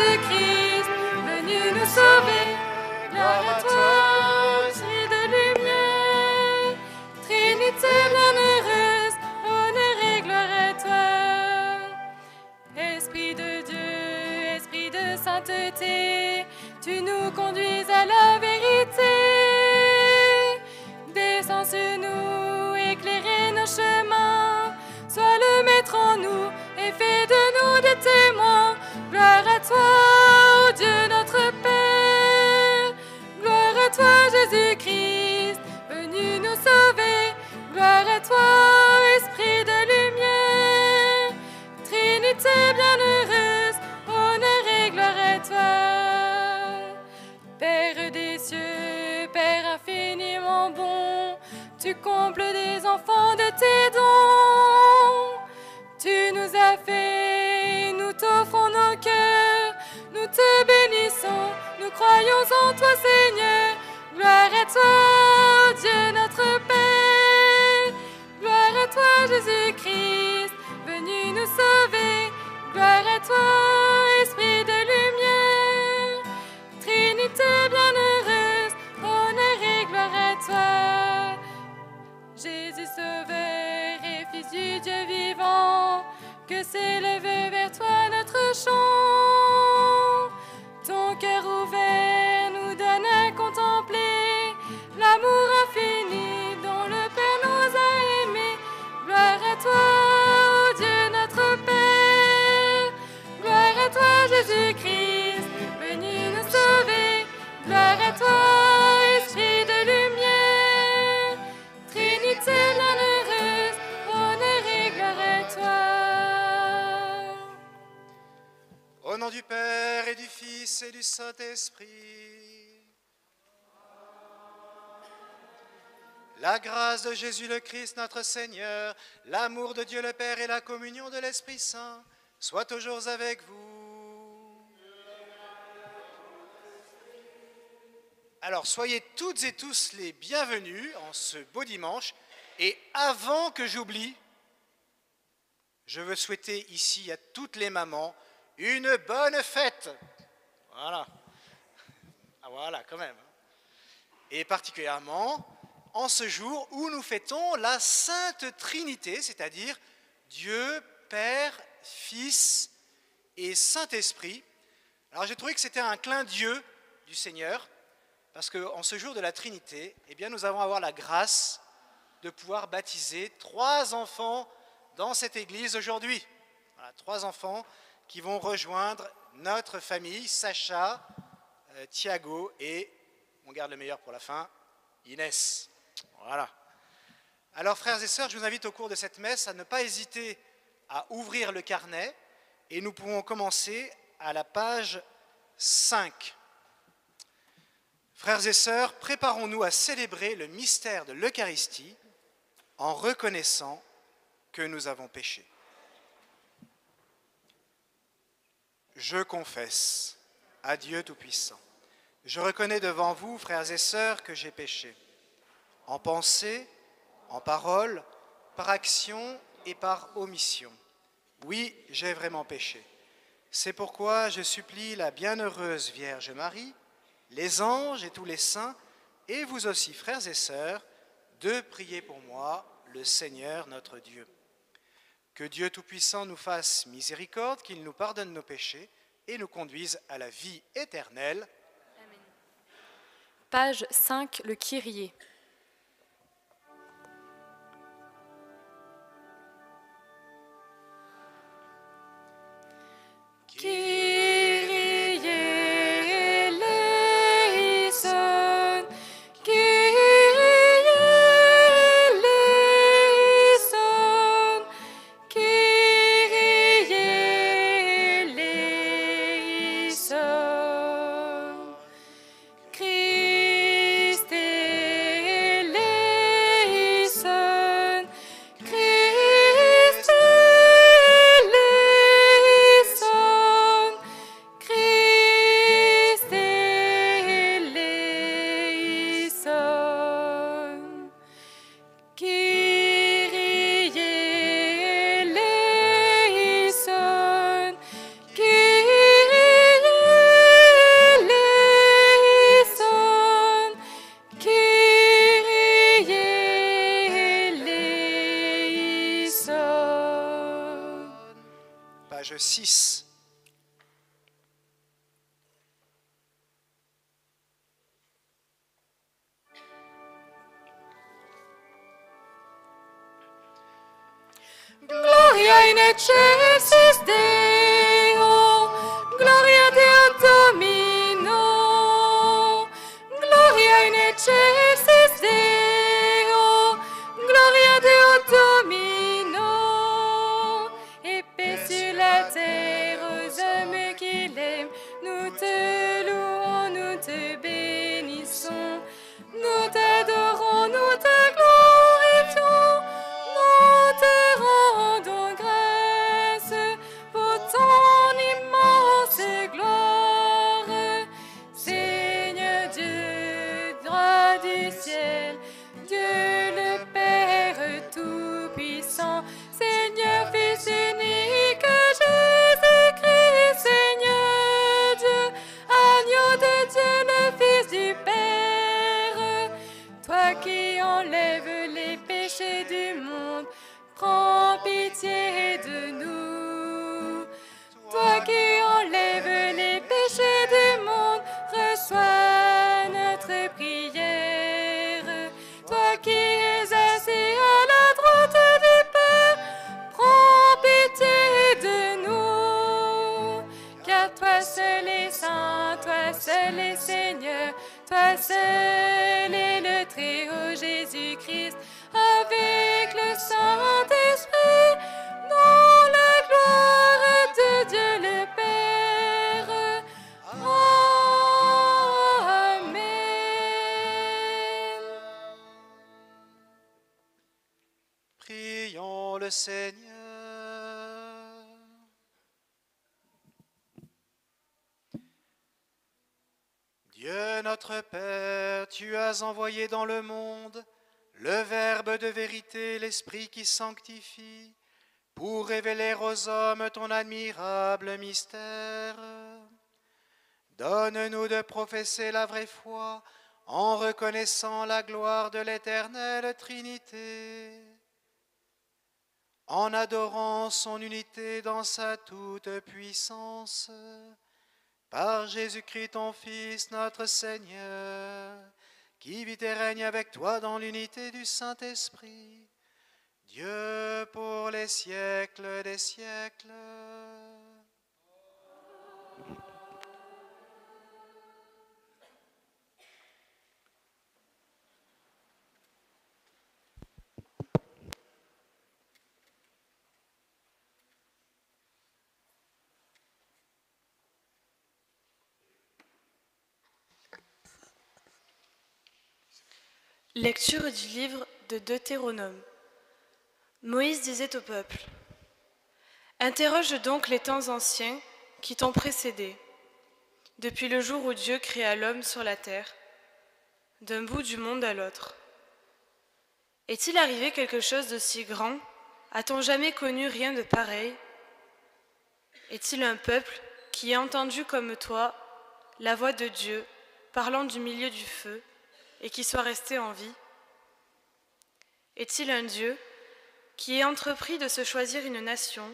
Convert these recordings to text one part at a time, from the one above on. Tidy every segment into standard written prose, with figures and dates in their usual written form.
Jésus-Christ, venu nous sauver. Gloire à toi, esprit de lumière, Trinité bienheureuse, honneur et gloire à toi. Esprit de Dieu, esprit de sainteté, tu nous conduis à la vérité. Descends sur nous, éclairez nos chemins, sois le maître en nous et fais de nous des témoins. Gloire à toi, ô Dieu notre Père. Gloire à toi, Jésus-Christ, venu nous sauver. Gloire à toi, esprit de lumière, Trinité bienheureuse, honneur et gloire à toi. Père des cieux, Père infiniment bon, tu combles des enfants de tes dons. Tu nous as fait, nous t'offrons nos cœurs, nous te bénissons, nous croyons en toi Seigneur. Gloire à toi, Dieu notre Père. Gloire à toi Jésus-Christ, venu nous sauver. Gloire à toi, esprit de lumière, Trinité bienheureuse, honneur et gloire à toi. Jésus sauveur et fils du Dieu vivant, que s'élève vers toi notre chant. Ton cœur ouvert nous donne à contempler l'amour infini dont le Père nous a aimés. Gloire à toi, ô Dieu notre Père. Gloire à toi, Jésus-Christ, venu nous sauver. Gloire à toi, esprit de lumière, Trinité bienheureuse, honneur et gloire à toi. Au nom du Père et du Fils et du Saint-Esprit. La grâce de Jésus le Christ notre Seigneur, l'amour de Dieu le Père et la communion de l'Esprit Saint soient toujours avec vous. Alors soyez toutes et tous les bienvenus en ce beau dimanche. Et avant que j'oublie, je veux souhaiter ici à toutes les mamans une bonne fête. Voilà. Ah voilà, quand même. Et particulièrement en ce jour où nous fêtons la Sainte Trinité, c'est-à-dire Dieu, Père, Fils et Saint-Esprit. Alors j'ai trouvé que c'était un clin d'yeux du Seigneur, parce qu'en ce jour de la Trinité, eh bien, nous allons avoir la grâce de pouvoir baptiser 3 enfants dans cette église aujourd'hui. Voilà, 3 enfants qui vont rejoindre notre famille, Sacha, Thiago et, on garde le meilleur pour la fin, Inès. Voilà. Alors frères et sœurs, je vous invite au cours de cette messe à ne pas hésiter à ouvrir le carnet et nous pouvons commencer à la page 5. Frères et sœurs, préparons-nous à célébrer le mystère de l'Eucharistie en reconnaissant que nous avons péché. Je confesse à Dieu Tout-Puissant. Je reconnais devant vous, frères et sœurs, que j'ai péché, en pensée, en parole, par action et par omission. Oui, j'ai vraiment péché. C'est pourquoi je supplie la bienheureuse Vierge Marie, les anges et tous les saints, et vous aussi, frères et sœurs, de prier pour moi, le Seigneur notre Dieu. Que Dieu Tout-Puissant nous fasse miséricorde, qu'il nous pardonne nos péchés et nous conduise à la vie éternelle. Amen. Page 5, le Kyrie. Kyrie eleison, Kyrie eleison, Kyrie eleison, Christ eleison, Christ eleison, 6. Gloria in excelsis Deo, Gloria Deo Domino, Gloria in excelsis Deo, Gloria Deo Domino, et paix sur la terre aux hommes qu'il aime, nous te louons, nous te bénissons, nous t'adorons, nous te glorifions, nous te rendons grâce pour ton immense gloire. Seigneur Dieu, droit du ciel, Dieu le Père Tout-Puissant, Seigneur Fils unique, Jésus-Christ, Seigneur Dieu, agneau de Dieu, le Fils du Père, toi qui enlèves les péchés du monde, prends pitié de nous. Toi qui enlèves les péchés du monde, reçois notre prière. Toi qui es assis à la droite du Père, prends pitié de nous. Car toi seul est saint, toi seul est Seigneur, toi seul est le Très-Haut Jésus-Christ, avec le Saint-Esprit, dans la gloire de Dieu le Père. Amen. Prions le Seigneur. Dieu notre Père, tu as envoyé dans le monde le Verbe de vérité, l'Esprit qui sanctifie, pour révéler aux hommes ton admirable mystère. Donne-nous de professer la vraie foi en reconnaissant la gloire de l'éternelle Trinité, en adorant son unité dans sa toute-puissance, par Jésus-Christ ton Fils, notre Seigneur, qui vit et règne avec toi dans l'unité du Saint-Esprit, Dieu pour les siècles des siècles. Lecture du livre de Deutéronome. Moïse disait au peuple : Interroge donc les temps anciens qui t'ont précédé, depuis le jour où Dieu créa l'homme sur la terre, d'un bout du monde à l'autre. Est-il arrivé quelque chose de si grand? A-t-on jamais connu rien de pareil? Est-il un peuple qui ait entendu comme toi la voix de Dieu parlant du milieu du feu et qui soit resté en vie? Est-il un Dieu qui ait entrepris de se choisir une nation,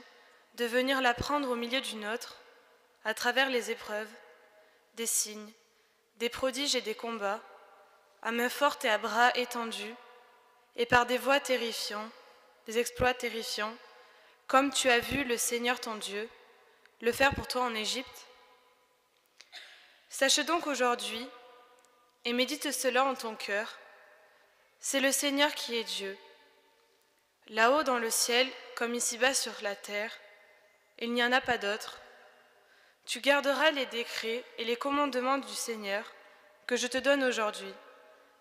de venir la prendre au milieu d'une autre, à travers les épreuves, des signes, des prodiges et des combats, à main forte et à bras étendus, et par des voies terrifiants, des exploits terrifiants, comme tu as vu le Seigneur ton Dieu le faire pour toi en Égypte? Sache donc aujourd'hui, et médite cela en ton cœur, c'est le Seigneur qui est Dieu. Là-haut dans le ciel, comme ici-bas sur la terre, il n'y en a pas d'autre. Tu garderas les décrets et les commandements du Seigneur que je te donne aujourd'hui,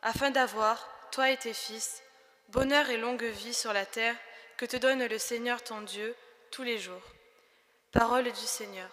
afin d'avoir, toi et tes fils, bonheur et longue vie sur la terre que te donne le Seigneur ton Dieu tous les jours. Parole du Seigneur.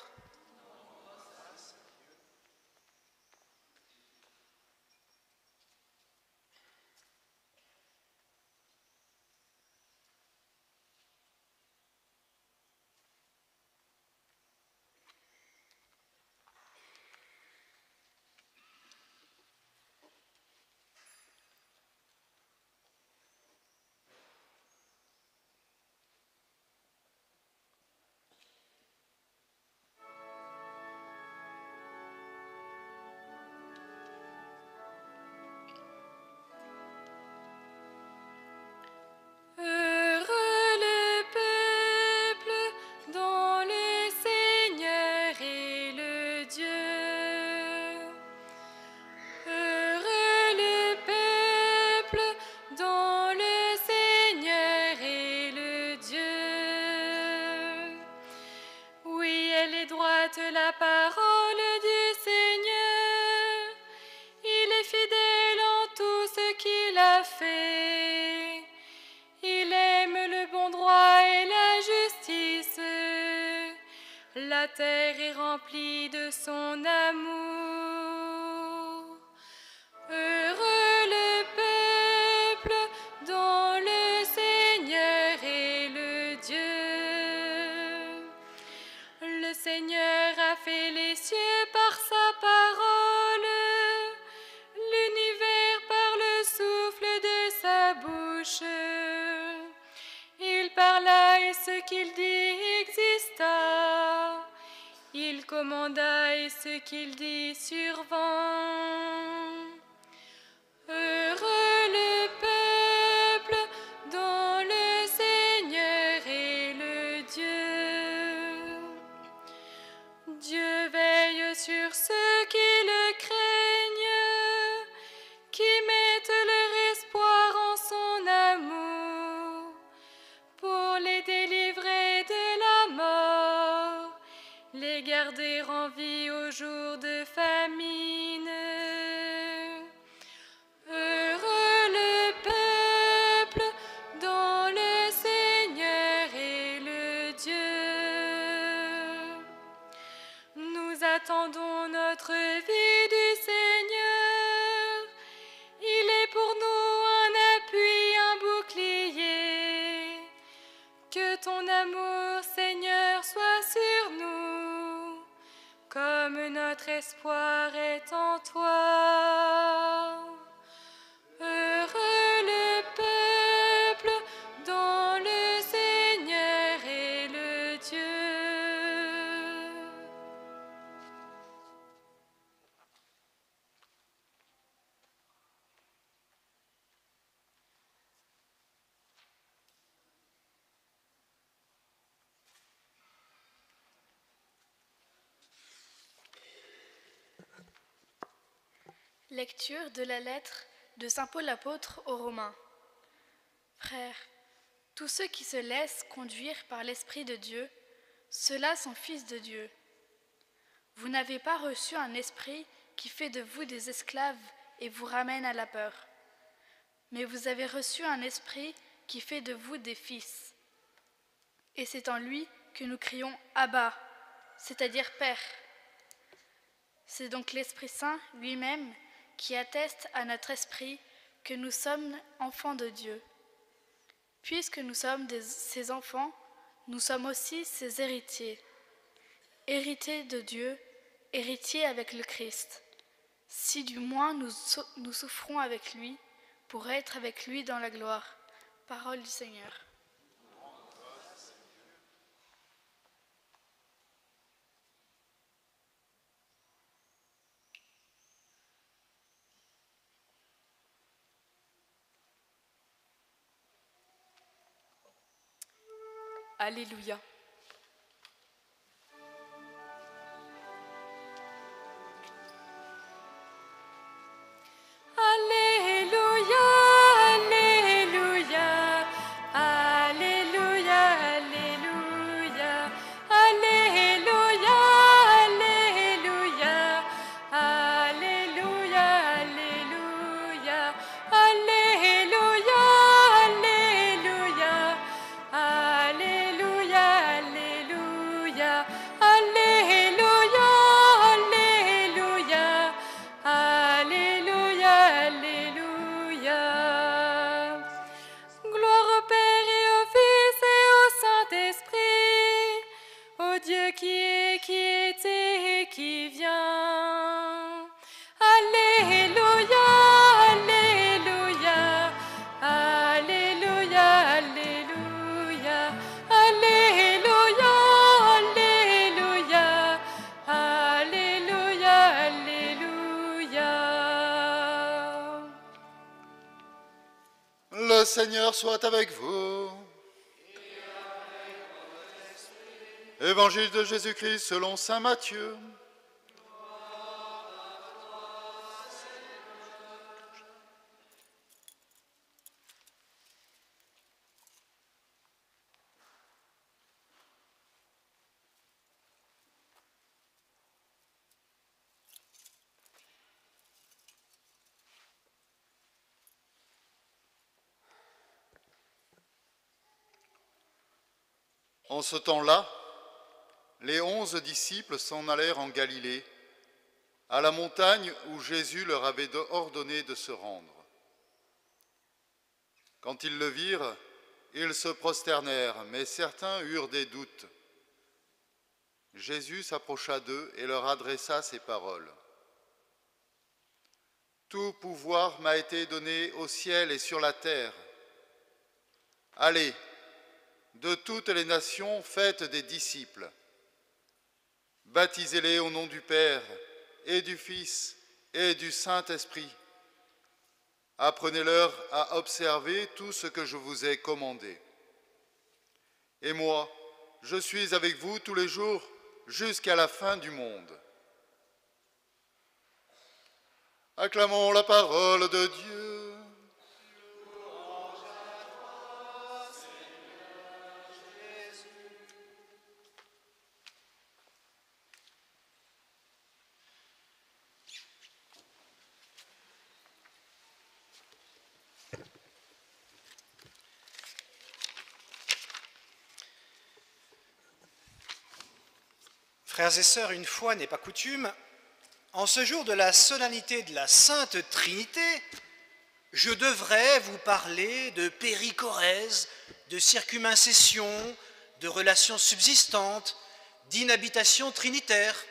hâte la parole du Seigneur. Il est fidèle en tout ce qu'il a fait. Il aime le bon droit et la justice. La terre est remplie de son amour. Heureux le peuple dont le Seigneur est le Dieu. Le Seigneur a fait les cieux par sa parole, l'univers par le souffle de sa bouche. Il parla et ce qu'il dit exista. Il commanda et ce qu'il dit survint. Heureux le peuple dont le Seigneur est le Dieu. Dieu veille sur ceux qui le craignent, qui mettent leur espoir en son amour, pour les délivrer de la mort, les garder en vie au jour de famine. Heureux le peuple dont le Seigneur est le Dieu. Nous attendons notre vie du Seigneur. Il est pour nous un appui, un bouclier. Que ton amour, Seigneur, soit sur nous, comme notre espoir est en toi. Heureux le peuple dont le Seigneur est le Dieu. Lecture de la lettre de saint Paul apôtre aux Romains. Frères, tous ceux qui se laissent conduire par l'Esprit de Dieu, ceux-là sont fils de Dieu. Vous n'avez pas reçu un esprit qui fait de vous des esclaves et vous ramène à la peur, mais vous avez reçu un esprit qui fait de vous des fils. Et c'est en lui que nous crions « Abba », c'est-à-dire « Père ». C'est donc l'Esprit Saint lui-même qui atteste à notre esprit que nous sommes enfants de Dieu. Puisque nous sommes ses enfants, nous sommes aussi ses héritiers. Héritiers de Dieu, héritiers avec le Christ. Si du moins nous souffrons avec lui, pour être avec lui dans la gloire. Parole du Seigneur. Alléluia. Alléluia, Alléluia, Alléluia, Alléluia, Alléluia, Alléluia, Alléluia, Alléluia, Alléluia, Alléluia, Alléluia, Alléluia, Alléluia, Alléluia, Alléluia, Alléluia. Gloire au Père et au Fils et au Saint-Esprit, au Dieu qui est, qui était et qui vient. Alléluia, Alléluia, Alléluia, Alléluia, Alléluia, Alléluia, Alléluia, Alléluia. Le Seigneur soit avec vous. Évangile de Jésus-Christ selon saint Matthieu. En ce temps-là, les 11 disciples s'en allèrent en Galilée, à la montagne où Jésus leur avait ordonné de se rendre. Quand ils le virent, ils se prosternèrent, mais certains eurent des doutes. Jésus s'approcha d'eux et leur adressa ces paroles. « Tout pouvoir m'a été donné au ciel et sur la terre. Allez, de toutes les nations, faites des disciples. Baptisez-les au nom du Père et du Fils et du Saint-Esprit. Apprenez-leur à observer tout ce que je vous ai commandé. Et moi, je suis avec vous tous les jours jusqu'à la fin du monde. » Acclamons la parole de Dieu. Frères et sœurs, une fois n'est pas coutume, en ce jour de la solennité de la Sainte Trinité, je devrais vous parler de périchorèse, de circumincession, de relations subsistantes, d'inhabitation trinitaire.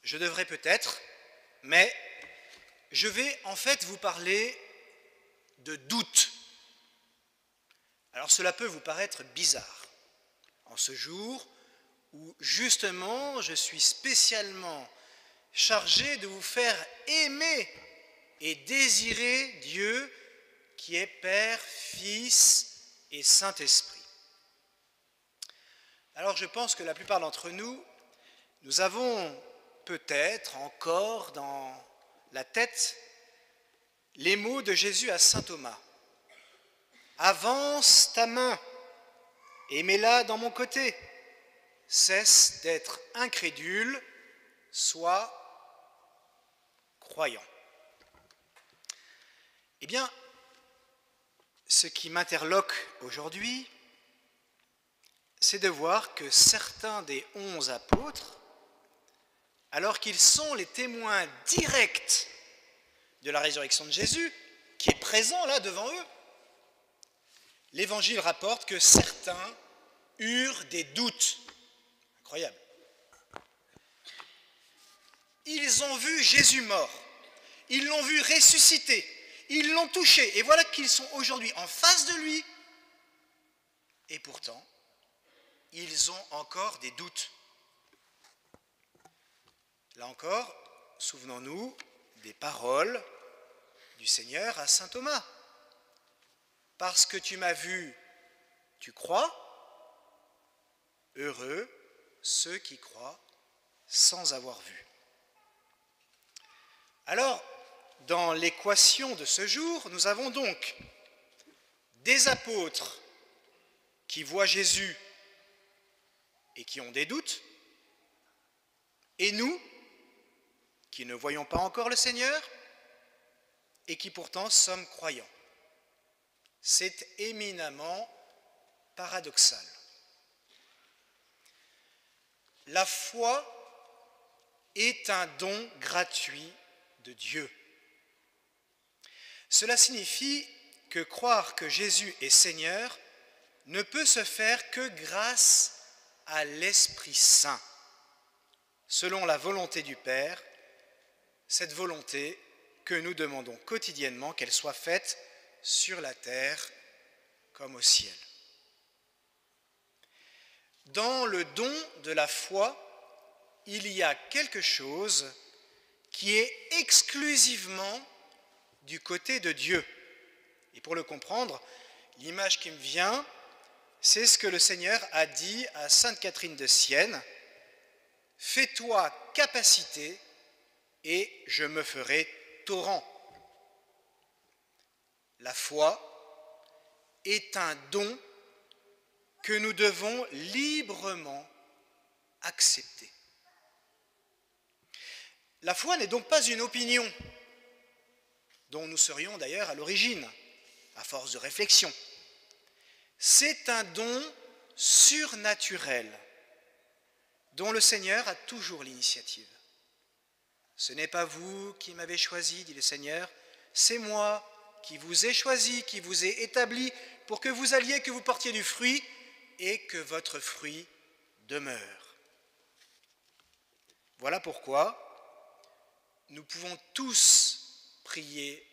Je devrais peut-être, mais je vais en fait vous parler de doute. Alors cela peut vous paraître bizarre. En ce jour où justement je suis spécialement chargé de vous faire aimer et désirer Dieu qui est Père, Fils et Saint-Esprit. Alors je pense que la plupart d'entre nous, nous avons peut-être encore dans la tête les mots de Jésus à saint Thomas. « Avance ta main et mets-la dans mon côté. Cesse d'être incrédule, sois croyant. » Eh bien, ce qui m'interloque aujourd'hui, c'est de voir que certains des 11 apôtres, alors qu'ils sont les témoins directs de la résurrection de Jésus, qui est présent là devant eux, l'Évangile rapporte que certains eurent des doutes. Incroyable. Ils ont vu Jésus mort, ils l'ont vu ressusciter, ils l'ont touché, et voilà qu'ils sont aujourd'hui en face de lui, et pourtant, ils ont encore des doutes. Là encore, souvenons-nous des paroles du Seigneur à saint Thomas. « Parce que tu m'as vu, tu crois, heureux ceux qui croient sans avoir vu. » Alors, dans l'équation de ce jour, nous avons donc des apôtres qui voient Jésus et qui ont des doutes, et nous, qui ne voyons pas encore le Seigneur et qui pourtant sommes croyants. C'est éminemment paradoxal. La foi est un don gratuit de Dieu. Cela signifie que croire que Jésus est Seigneur ne peut se faire que grâce à l'Esprit Saint, selon la volonté du Père, cette volonté que nous demandons quotidiennement qu'elle soit faite sur la terre comme au ciel. Dans le don de la foi, il y a quelque chose qui est exclusivement du côté de Dieu. Et pour le comprendre, l'image qui me vient, c'est ce que le Seigneur a dit à Sainte Catherine de Sienne: « Fais-toi capacité et je me ferai torrent. » La foi est un don que nous devons librement accepter. La foi n'est donc pas une opinion, dont nous serions d'ailleurs à l'origine, à force de réflexion. C'est un don surnaturel dont le Seigneur a toujours l'initiative. Ce n'est pas vous qui m'avez choisi, dit le Seigneur, c'est moi qui vous ai choisi, qui vous ai établi pour que vous alliez, que vous portiez du fruit et que votre fruit demeure. Voilà pourquoi nous pouvons tous prier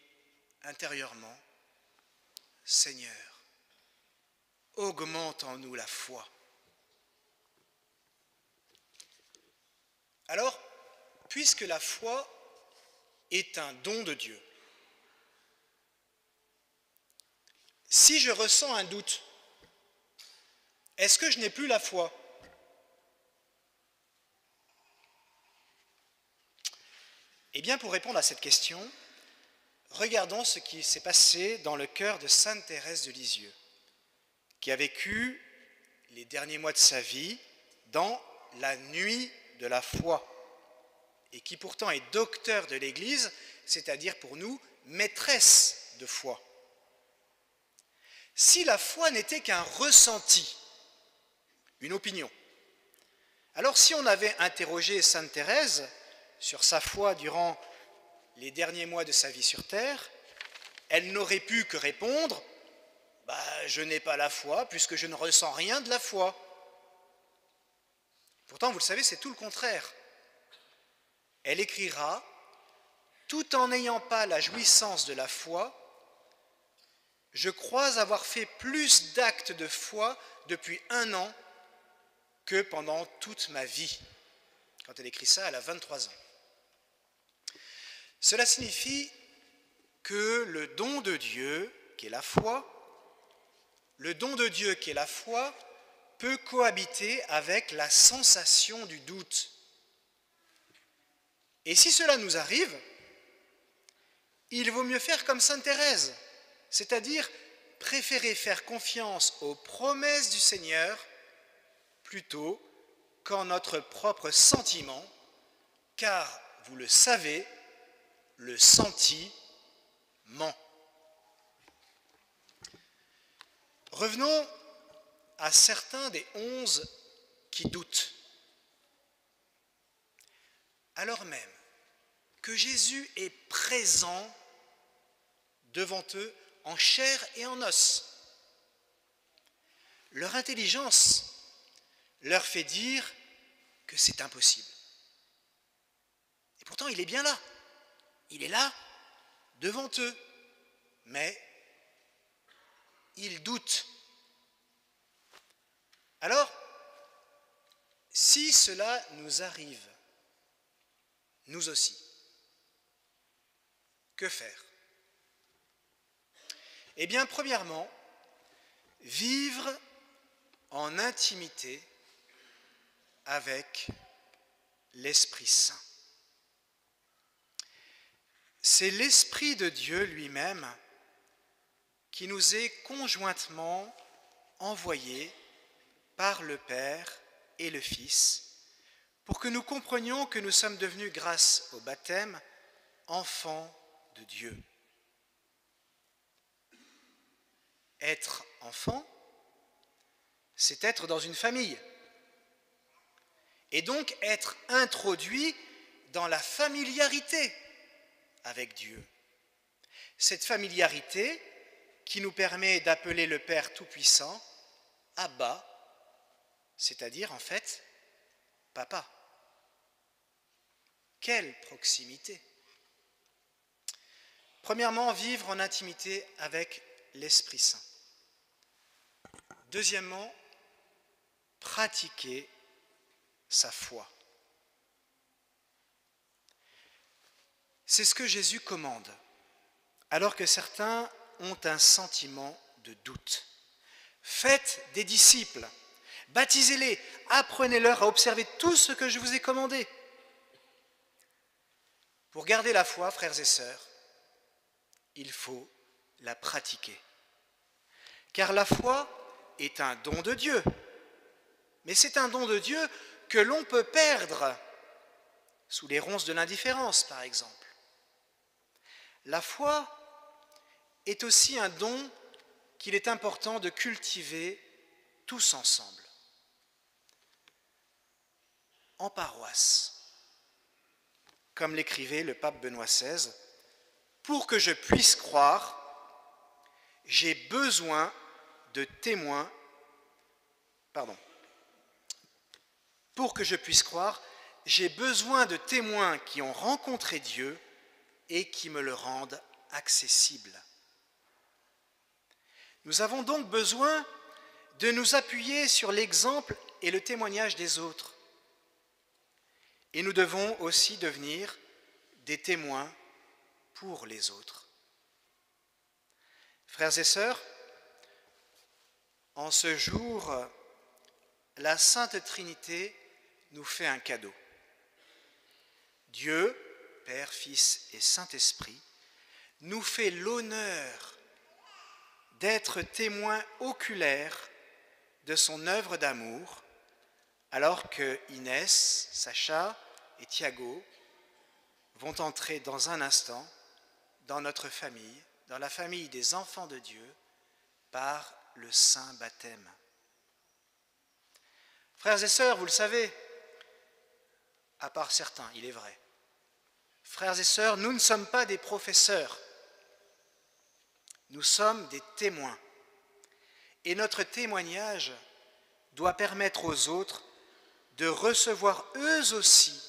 intérieurement, Seigneur, augmente en nous la foi. Alors, puisque la foi est un don de Dieu, si je ressens un doute, est-ce que je n'ai plus la foi? Eh bien, pour répondre à cette question, regardons ce qui s'est passé dans le cœur de Sainte Thérèse de Lisieux, qui a vécu les derniers mois de sa vie dans la nuit de la foi, et qui pourtant est docteur de l'Église, c'est-à-dire pour nous, maîtresse de foi. Si la foi n'était qu'un ressenti, une opinion, alors si on avait interrogé Sainte Thérèse sur sa foi durant les derniers mois de sa vie sur terre, elle n'aurait pu que répondre « je n'ai pas la foi puisque je ne ressens rien de la foi ». Pourtant, vous le savez, c'est tout le contraire. Elle écrira « Tout en n'ayant pas la jouissance de la foi, je crois avoir fait plus d'actes de foi depuis 1 an que pendant toute ma vie. » Quand elle écrit ça, elle a 23 ans. Cela signifie que le don de Dieu, qui est la foi, peut cohabiter avec la sensation du doute. Et si cela nous arrive, il vaut mieux faire comme Sainte Thérèse, c'est-à-dire préférer faire confiance aux promesses du Seigneur plutôt qu'en notre propre sentiment, car, vous le savez, le senti ment. Revenons à certains des 11 qui doutent. Alors même que Jésus est présent devant eux en chair et en os, leur intelligence leur fait dire que c'est impossible. Et pourtant, il est bien là. Il est là, devant eux. Mais ils doutent. Alors, si cela nous arrive, nous aussi, que faire? Eh bien, premièrement, vivre en intimité avec l'Esprit Saint. C'est l'Esprit de Dieu lui-même qui nous est conjointement envoyé par le Père et le Fils pour que nous comprenions que nous sommes devenus, grâce au baptême, enfants de Dieu. Être enfant, c'est être dans une famille, et donc être introduit dans la familiarité avec Dieu. Cette familiarité qui nous permet d'appeler le Père Tout-Puissant Abba, c'est-à-dire en fait Papa. Quelle proximité! Premièrement, vivre en intimité avec l'Esprit Saint. Deuxièmement, pratiquer sa foi. C'est ce que Jésus commande, alors que certains ont un sentiment de doute. Faites des disciples, baptisez-les, apprenez-leur à observer tout ce que je vous ai commandé. Pour garder la foi, frères et sœurs, il faut la pratiquer. Car la foi est un don de Dieu, mais c'est un don de Dieu que l'on peut perdre sous les ronces de l'indifférence, par exemple. La foi est aussi un don qu'il est important de cultiver tous ensemble, en paroisse, comme l'écrivait le pape Benoît XVI, pour que je puisse croire, j'ai besoin de témoins, pour que je puisse croire, j'ai besoin de témoins qui ont rencontré Dieu et qui me le rendent accessible. Nous avons donc besoin de nous appuyer sur l'exemple et le témoignage des autres. Et nous devons aussi devenir des témoins pour les autres. Frères et sœurs, en ce jour, la Sainte Trinité nous fait un cadeau. Dieu, Père, Fils et Saint-Esprit, nous fait l'honneur d'être témoins oculaires de son œuvre d'amour, alors que Inès, Sacha et Thiago vont entrer dans un instant dans notre famille, dans la famille des enfants de Dieu, par le saint baptême. Frères et sœurs, vous le savez, à part certains, il est vrai, frères et sœurs, nous ne sommes pas des professeurs, nous sommes des témoins. Et notre témoignage doit permettre aux autres de recevoir eux aussi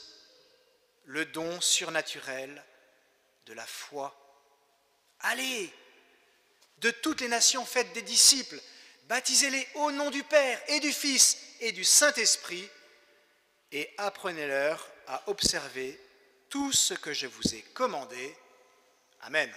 le don surnaturel de la foi. Allez, de toutes les nations, faites des disciples, baptisez-les au nom du Père et du Fils et du Saint-Esprit et apprenez-leur à observer tout ce que je vous ai commandé. Amen.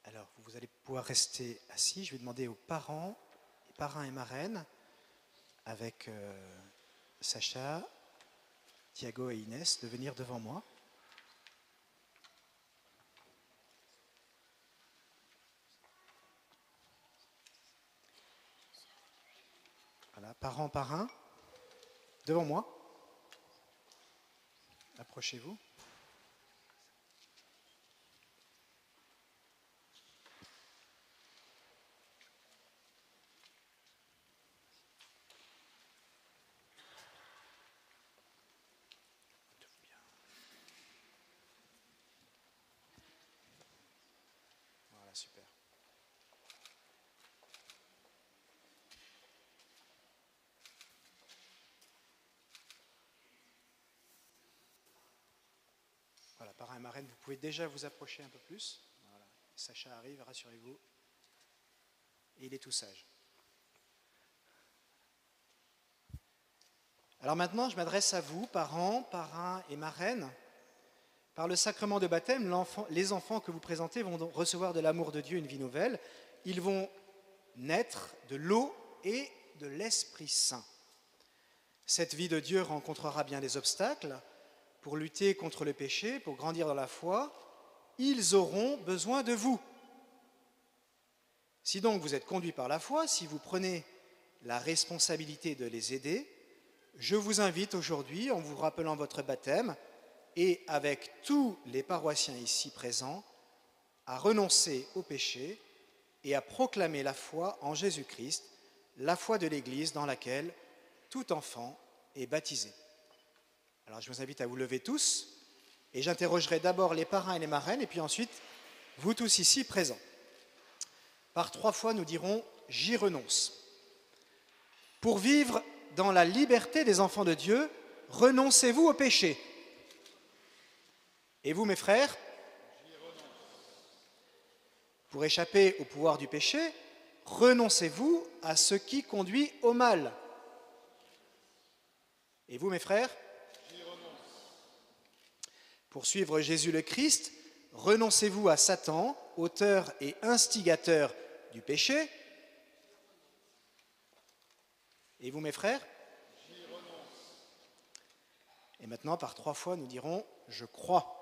Alors, vous allez pouvoir rester assis. Je vais demander aux parrains et marraines, avec Sacha, Thiago et Inès, de venir devant moi. Voilà, parrain, devant moi. Approchez-vous. Super. parrain et marraine, vous pouvez déjà vous approcher un peu plus. Voilà. Sacha arrive, rassurez-vous. Et il est tout sage. Alors maintenant, je m'adresse à vous, parents, parrains et marraines. Par le sacrement de baptême, les enfants que vous présentez vont recevoir de l'amour de Dieu une vie nouvelle. Ils vont naître de l'eau et de l'Esprit Saint. Cette vie de Dieu rencontrera bien des obstacles. Pour lutter contre le péché, pour grandir dans la foi, ils auront besoin de vous. Si donc vous êtes conduits par la foi, si vous prenez la responsabilité de les aider, je vous invite aujourd'hui, en vous rappelant votre baptême, et avec tous les paroissiens ici présents, à renoncer au péché et à proclamer la foi en Jésus-Christ, la foi de l'Église dans laquelle tout enfant est baptisé. Alors je vous invite à vous lever tous, et j'interrogerai d'abord les parrains et les marraines, et puis ensuite vous tous ici présents. Par 3 fois, nous dirons « J'y renonce ». Pour vivre dans la liberté des enfants de Dieu, renoncez-vous au péché. Et vous, mes frères, pour échapper au pouvoir du péché, renoncez-vous à ce qui conduit au mal. Et vous, mes frères, pour suivre Jésus le Christ, renoncez-vous à Satan, auteur et instigateur du péché. Et vous, mes frères? Et maintenant, par 3 fois, nous dirons « Je crois ».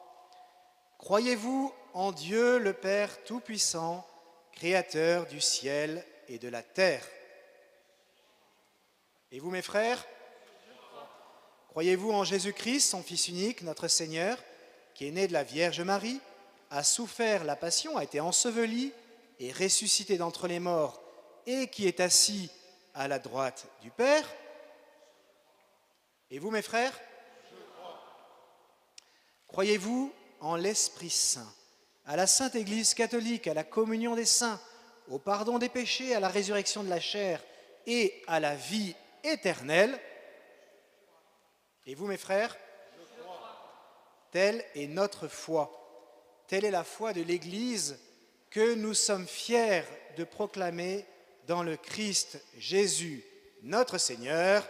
Croyez-vous en Dieu le Père Tout-Puissant, Créateur du ciel et de la terre? Et vous, mes frères? Croyez-vous en Jésus-Christ, son Fils unique, notre Seigneur, qui est né de la Vierge Marie, a souffert la passion, a été enseveli et ressuscité d'entre les morts, et qui est assis à la droite du Père? Et vous, mes frères? Croyez-vous en l'Esprit Saint, à la Sainte Église catholique, à la communion des saints, au pardon des péchés, à la résurrection de la chair et à la vie éternelle? Et vous, mes frères? Telle est notre foi. Telle est la foi de l'Église que nous sommes fiers de proclamer dans le Christ Jésus, notre Seigneur.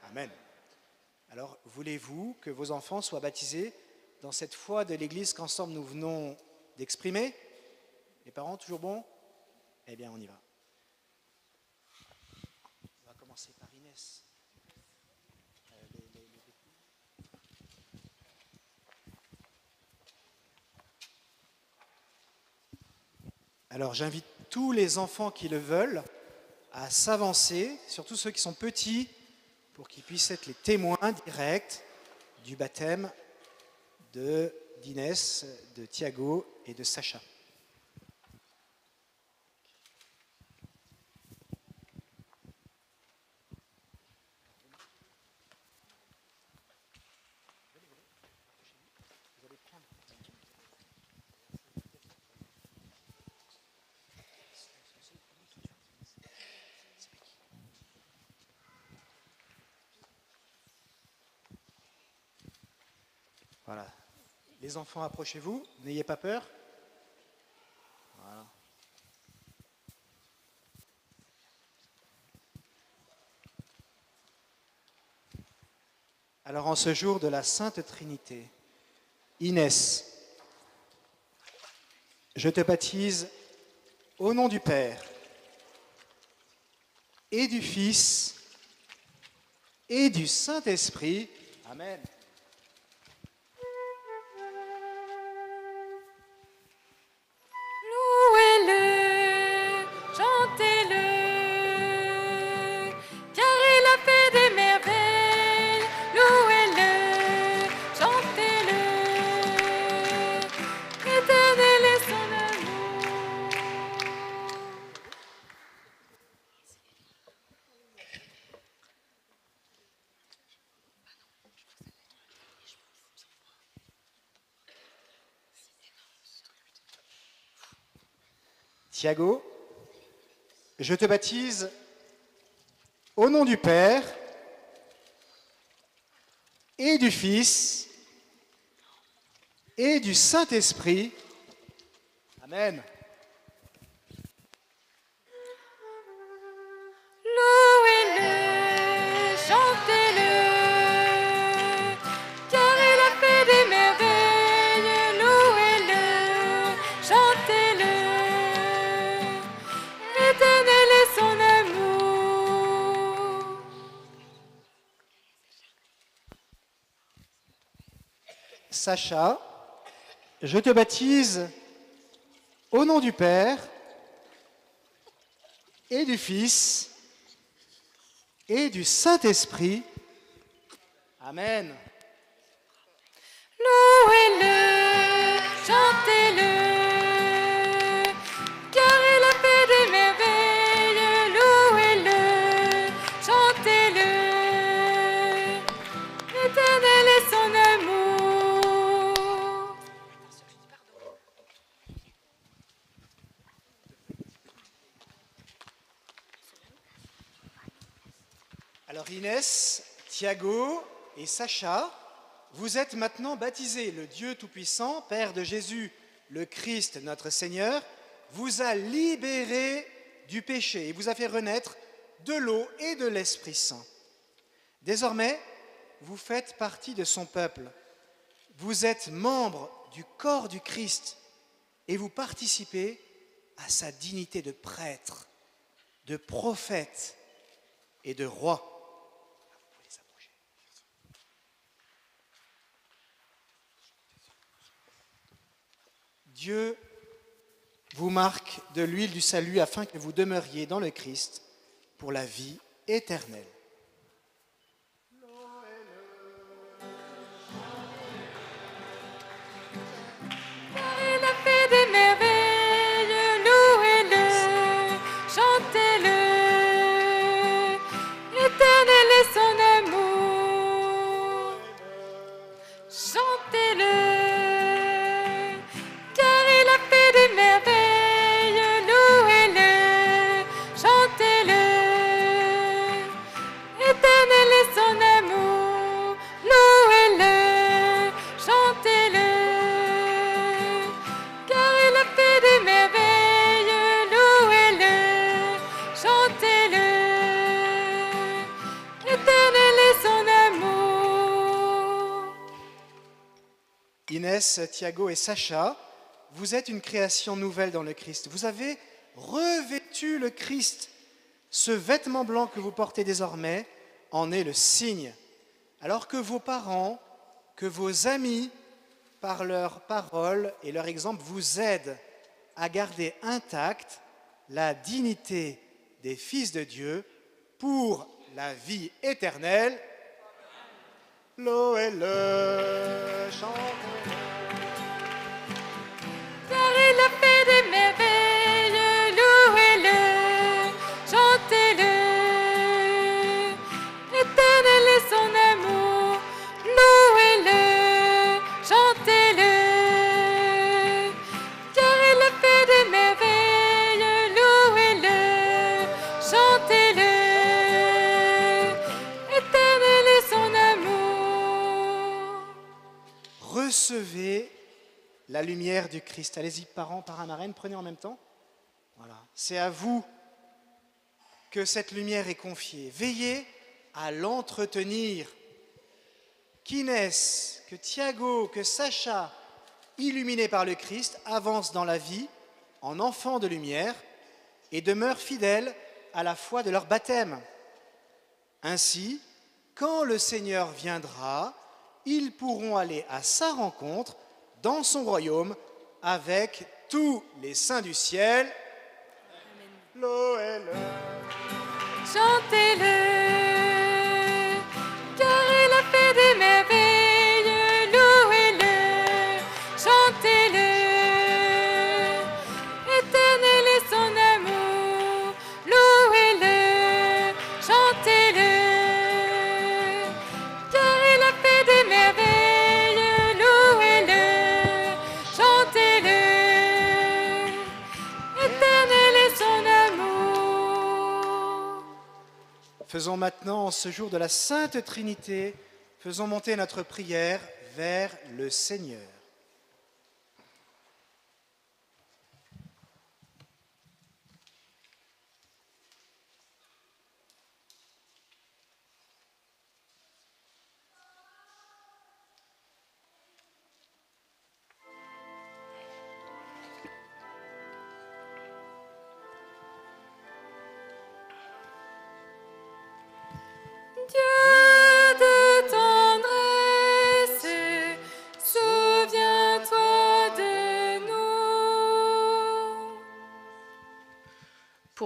Amen. Alors, voulez-vous que vos enfants soient baptisés dans cette foi de l'Église qu'ensemble nous venons d'exprimer? Les parents, toujours bons? Eh bien, on y va. On va commencer par Inès. Alors, j'invite tous les enfants qui le veulent à s'avancer, surtout ceux qui sont petits, pour qu'ils puissent être les témoins directs du baptême d'Inès, de Thiago et de Sacha. Voilà. Les enfants, approchez-vous, n'ayez pas peur. Voilà. Alors, en ce jour de la Sainte Trinité, Inès, je te baptise au nom du Père et du Fils et du Saint-Esprit. Amen. Thiago, je te baptise au nom du Père et du Fils et du Saint-Esprit. Amen. Louez-le, chantez-le, car il a fait des merveilles. Louez-le, chantez-le, éternel est son amour. Sacha, je te baptise au nom du Père et du Fils et du Saint-Esprit. Amen. Louez-le, chantez-le, car il a fait des merveilles. Louez-le, chantez-le, éternel est son amour. Alors Inès, Thiago et Sacha, vous êtes maintenant baptisés. Le Dieu Tout-Puissant, Père de Jésus, le Christ, notre Seigneur, vous a libérés du péché et vous a fait renaître de l'eau et de l'Esprit Saint. Désormais, vous faites partie de son peuple. Vous êtes membres du corps du Christ et vous participez à sa dignité de prêtre, de prophète et de roi. Dieu vous marque de l'huile du salut afin que vous demeuriez dans le Christ pour la vie éternelle. Car il a fait des merveilles, louez-le, chantez-le, éternel est son amour. Chantez-le, car il a fait des merveilles, louez-le, chantez-le, éternel est son amour. Louez-le, chantez-le, car il a fait des merveilles. Louez-le, chantez-le, éternel est son amour. Inès, Thiago et Sacha, vous êtes une création nouvelle dans le Christ. Vous avez revêtu le Christ. Ce vêtement blanc que vous portez désormais en est le signe. Alors que vos parents, que vos amis, par leurs paroles et leur exemple, vous aident à garder intacte la dignité des fils de Dieu pour la vie éternelle. Louez-le, chantez-le. Car il a fait des merveilles, louez-le, chantez-le, éternel est son amour. Louez-le, chantez-le, car il a fait des merveilles. Louez-le, chantez-le, éternel est son amour. Recevez la lumière du Christ. Allez-y, parents, parrain, marraine, prenez en même temps. Voilà. C'est à vous que cette lumière est confiée. Veillez à l'entretenir. Qu'Inès, que Thiago, que Sacha, illuminés par le Christ, avancent dans la vie en enfants de lumière et demeurent fidèles à la foi de leur baptême. Ainsi, quand le Seigneur viendra, ils pourront aller à sa rencontre dans son royaume avec tous les saints du ciel. Louez-le. Chantez-le, car il a fait des merveilles. Louez-le, chantez-le, éternel est son amour. Louez-le, chantez-le, car il a fait des merveilles. Louez-le, chantez-le, éternel est son amour. Faisons maintenant, en ce jour de la Sainte Trinité, faisons monter notre prière vers le Seigneur.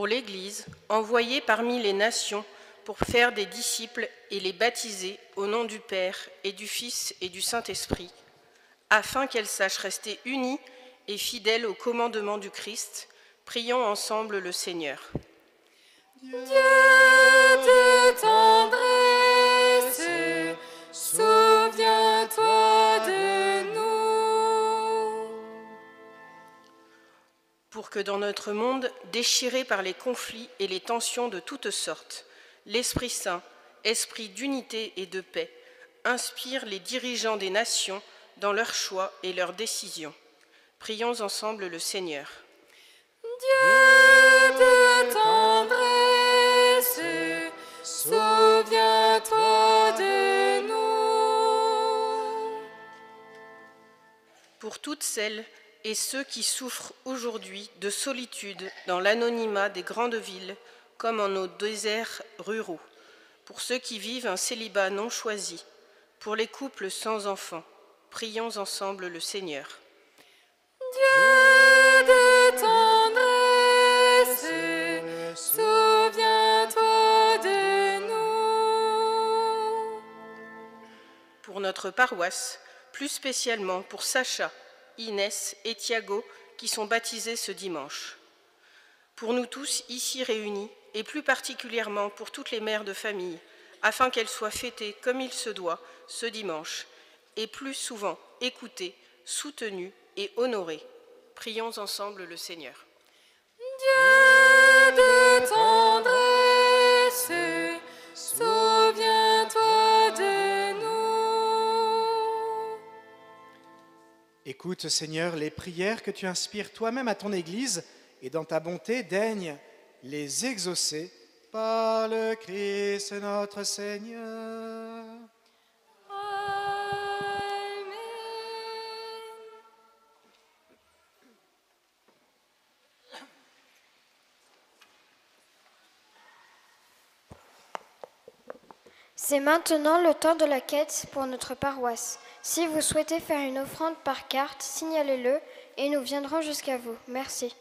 pour l'Église, envoyée parmi les nations pour faire des disciples et les baptiser au nom du Père et du Fils et du Saint-Esprit, afin qu'elle sache rester unie et fidèle au commandement du Christ. Prions ensemble le Seigneur. Dieu de tendresse, souviens-toi de nous. Pour que dans notre monde, déchiré par les conflits et les tensions de toutes sortes, l'Esprit Saint, esprit d'unité et de paix, inspire les dirigeants des nations dans leurs choix et leurs décisions. Prions ensemble le Seigneur. Dieu de tendresse, souviens-toi de nous. Pour toutes celles et ceux qui souffrent aujourd'hui de solitude dans l'anonymat des grandes villes comme en nos déserts ruraux, pour ceux qui vivent un célibat non choisi, pour les couples sans enfants, prions ensemble le Seigneur. Dieu de tendresse, souviens-toi de nous. Pour notre paroisse, plus spécialement pour Sacha, Inès et Thiago qui sont baptisés ce dimanche. Pour nous tous ici réunis, et plus particulièrement pour toutes les mères de famille, afin qu'elles soient fêtées comme il se doit ce dimanche, et plus souvent écoutées, soutenues et honorées. Prions ensemble le Seigneur. Dieu de tendresse, souviens-toi de nous. Écoute, Seigneur, les prières que tu inspires toi-même à ton Église, et dans ta bonté, daigne les exaucer par le Christ notre Seigneur. Amen. C'est maintenant le temps de la quête pour notre paroisse. Si vous souhaitez faire une offrande par carte, signalez-le et nous viendrons jusqu'à vous. Merci.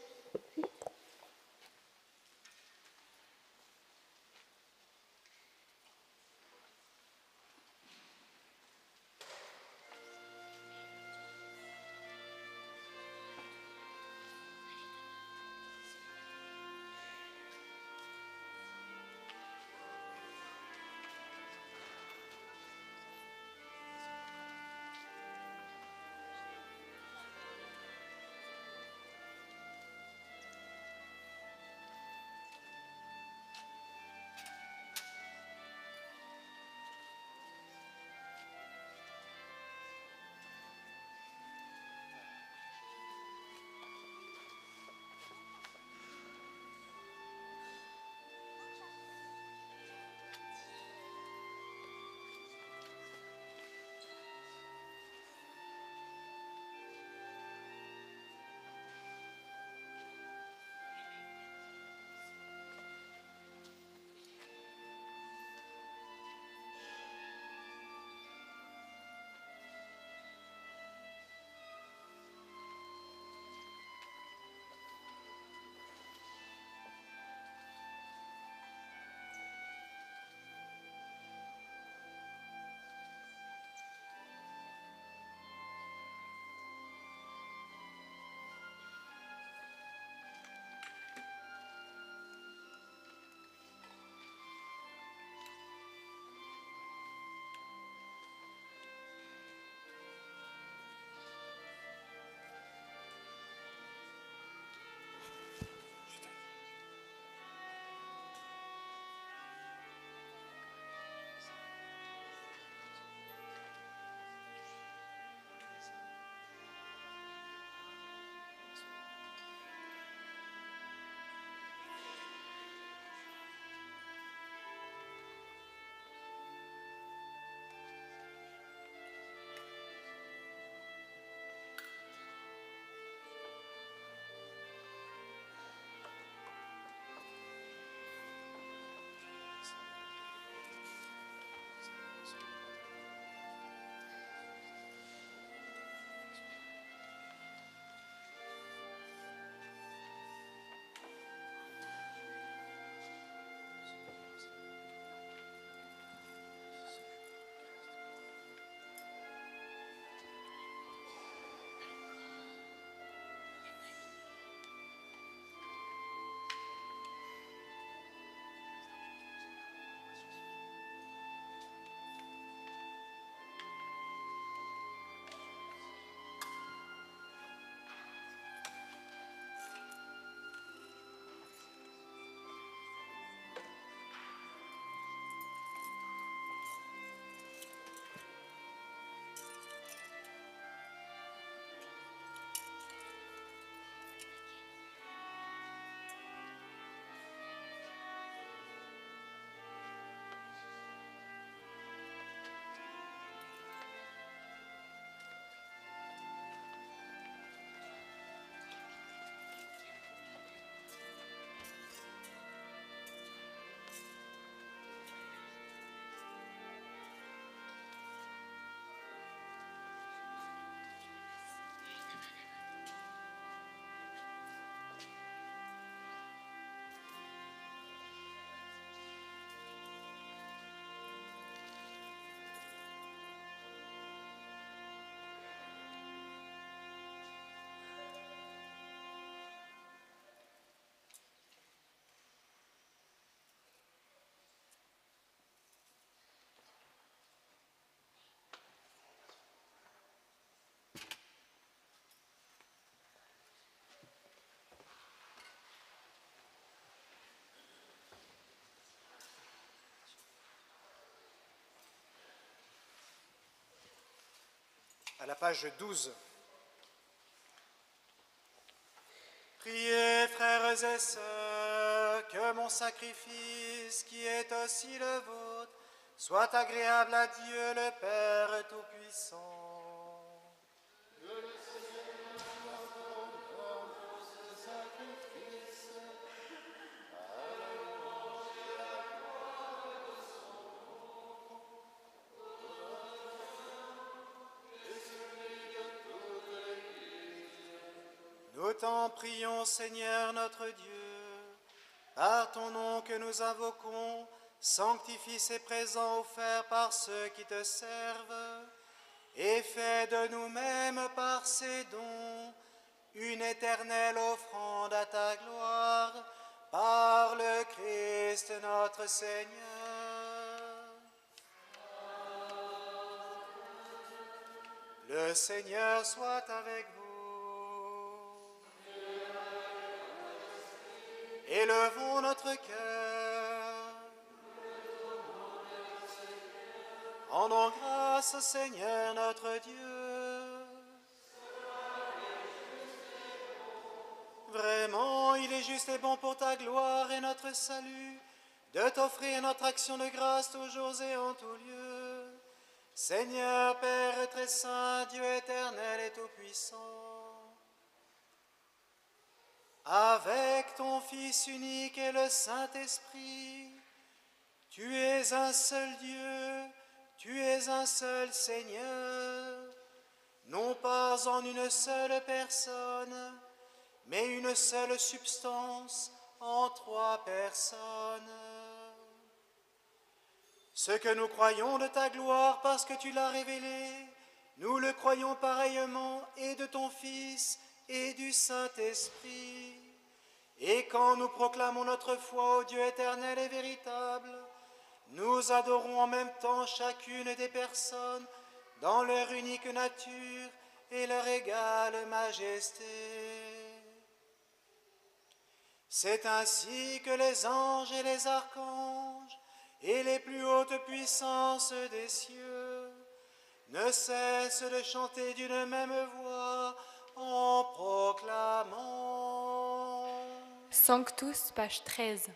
à la page 12. Priez, frères et sœurs, que mon sacrifice, qui est aussi le vôtre, soit agréable à Dieu le Père Tout-Puissant. Nous t'en prions, Seigneur notre Dieu, par ton nom que nous invoquons, sanctifie ces présents offerts par ceux qui te servent, et fais de nous-mêmes par ces dons une éternelle offrande à ta gloire, par le Christ notre Seigneur. Le Seigneur soit avec vous. Élevons notre cœur. Rendons grâce au Seigneur notre Dieu. Vraiment, il est juste et bon pour ta gloire et notre salut de t'offrir notre action de grâce toujours et en tout lieu. Seigneur, Père très saint, Dieu éternel et tout-puissant, avec ton Fils unique et le Saint-Esprit, tu es un seul Dieu, tu es un seul Seigneur, non pas en une seule personne, mais une seule substance en trois personnes. Ce que nous croyons de ta gloire parce que tu l'as révélé, nous le croyons pareillement et de ton Fils et du Saint-Esprit. Et quand nous proclamons notre foi au Dieu éternel et véritable, nous adorons en même temps chacune des personnes dans leur unique nature et leur égale majesté. C'est ainsi que les anges et les archanges et les plus hautes puissances des cieux ne cessent de chanter d'une même voix en proclamant Sanctus, page 13.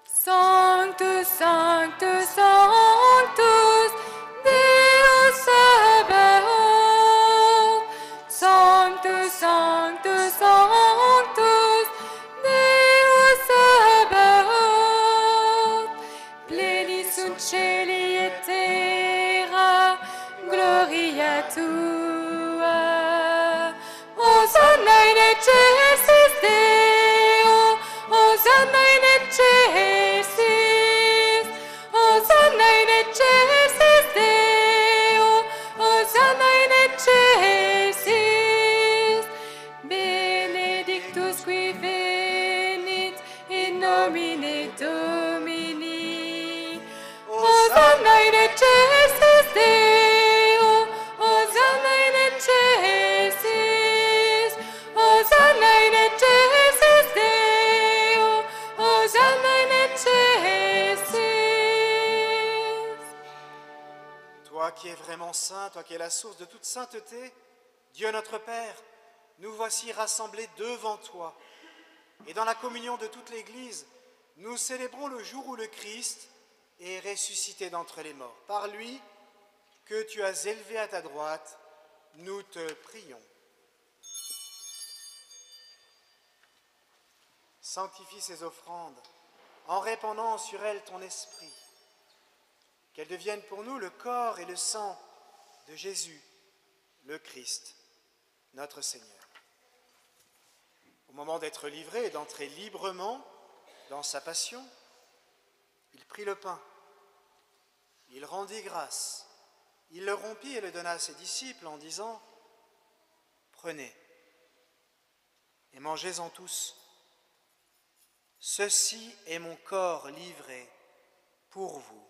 Sanctus, Sanctus, Sanctus, Deus Sabaoth. Sanctus, Sanctus, Sanctus, Deus Sabaoth. Pleni sunt celi et terra, gloria tua. Hosanna in excelsis Deo, Hosanna in excelsis, Hosanna in excelsis Deo, Hosanna in excelsis. Benedictus qui venit in nomine Domini. Hosanna in excelsis Deo, Hosanna in excelsis, Hosanna in excelsis Deo, Hosanna in excelsis. Toi qui es vraiment saint, toi qui es la source de toute sainteté, Dieu notre Père, nous voici rassemblés devant toi. Et dans la communion de toute l'Église, nous célébrons le jour où le Christ est ressuscité d'entre les morts. Par lui, que tu as élevé à ta droite, nous te prions. Sanctifie ces offrandes en répandant sur elles ton esprit, qu'elles deviennent pour nous le corps et le sang de Jésus, le Christ, notre Seigneur. Au moment d'être livré et d'entrer librement dans sa passion, il prit le pain, il rendit grâce, il le rompit et le donna à ses disciples en disant « Prenez et mangez-en tous. Ceci est mon corps livré pour vous. »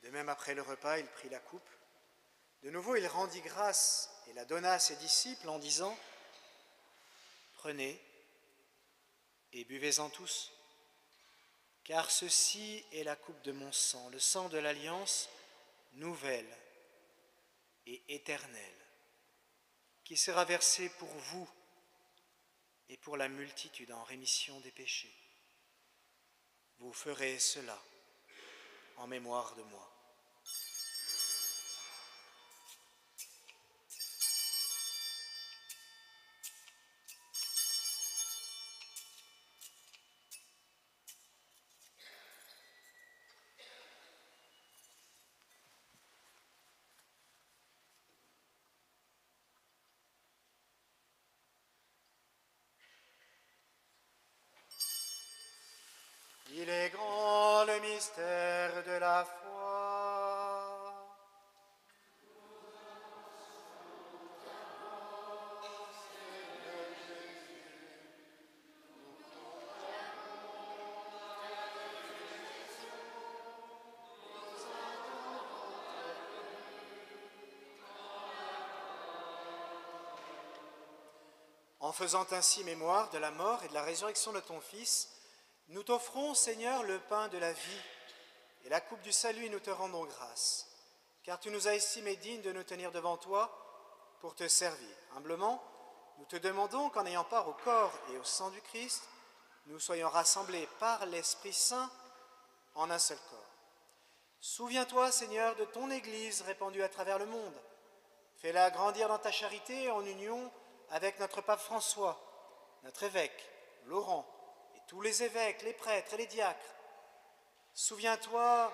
De même, après le repas, il prit la coupe. De nouveau, il rendit grâce et la donna à ses disciples en disant : « Prenez et buvez-en tous, car ceci est la coupe de mon sang, le sang de l'alliance nouvelle et éternelle, qui sera versé pour vous et pour la multitude en rémission des péchés. Vous ferez cela en mémoire de moi. » Il est grand le mystère de la foi. En faisant ainsi mémoire de la mort et de la résurrection de ton Fils, nous t'offrons, Seigneur, le pain de la vie et la coupe du salut, et nous te rendons grâce, car tu nous as estimés dignes de nous tenir devant toi pour te servir. Humblement, nous te demandons qu'en ayant part au corps et au sang du Christ, nous soyons rassemblés par l'Esprit Saint en un seul corps. Souviens-toi, Seigneur, de ton Église répandue à travers le monde. Fais-la grandir dans ta charité en union avec notre pape François, notre évêque, Laurent, tous les évêques, les prêtres et les diacres. Souviens-toi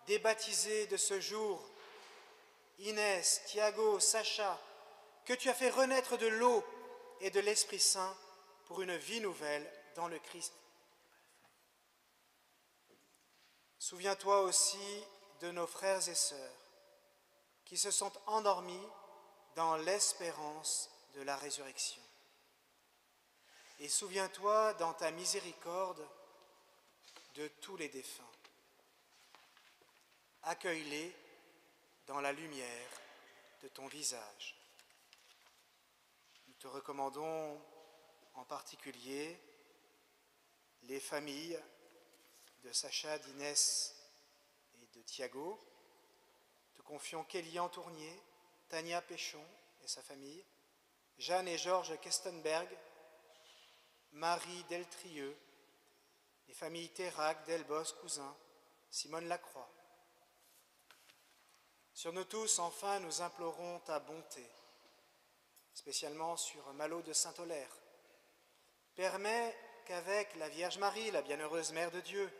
des baptisés de ce jour, Inès, Thiago, Sacha, que tu as fait renaître de l'eau et de l'Esprit Saint pour une vie nouvelle dans le Christ. Souviens-toi aussi de nos frères et sœurs qui se sont endormis dans l'espérance de la résurrection. Et souviens-toi dans ta miséricorde de tous les défunts. Accueille-les dans la lumière de ton visage. Nous te recommandons en particulier les familles de Sacha, d'Inès et de Thiago. Te confions Kélian Tournier, Tania Péchon et sa famille, Jeanne et Georges Kestenberg, Marie Deltrieux, les familles Thérac, Delbos, Cousin, Simone Lacroix. Sur nous tous, enfin, nous implorons ta bonté, spécialement sur Malo de Saint-Olaire. Permets qu'avec la Vierge Marie, la bienheureuse Mère de Dieu,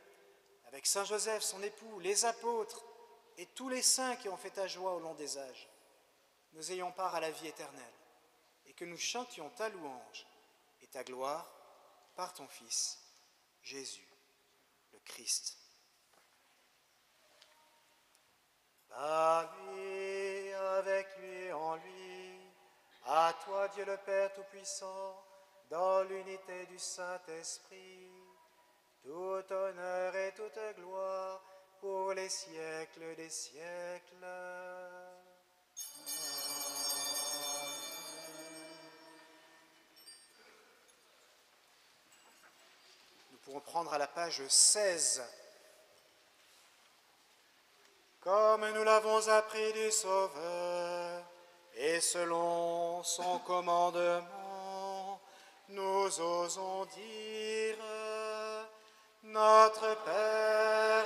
avec Saint Joseph, son époux, les apôtres et tous les saints qui ont fait ta joie au long des âges, nous ayons part à la vie éternelle et que nous chantions ta louange et ta gloire par ton Fils, Jésus, le Christ. Par lui, avec lui, en lui, à toi Dieu le Père Tout-Puissant, dans l'unité du Saint-Esprit, tout honneur et toute gloire pour les siècles des siècles. Nous pourrons prendre à la page 16. Comme nous l'avons appris du Sauveur, et selon son commandement, nous osons dire : Notre Père,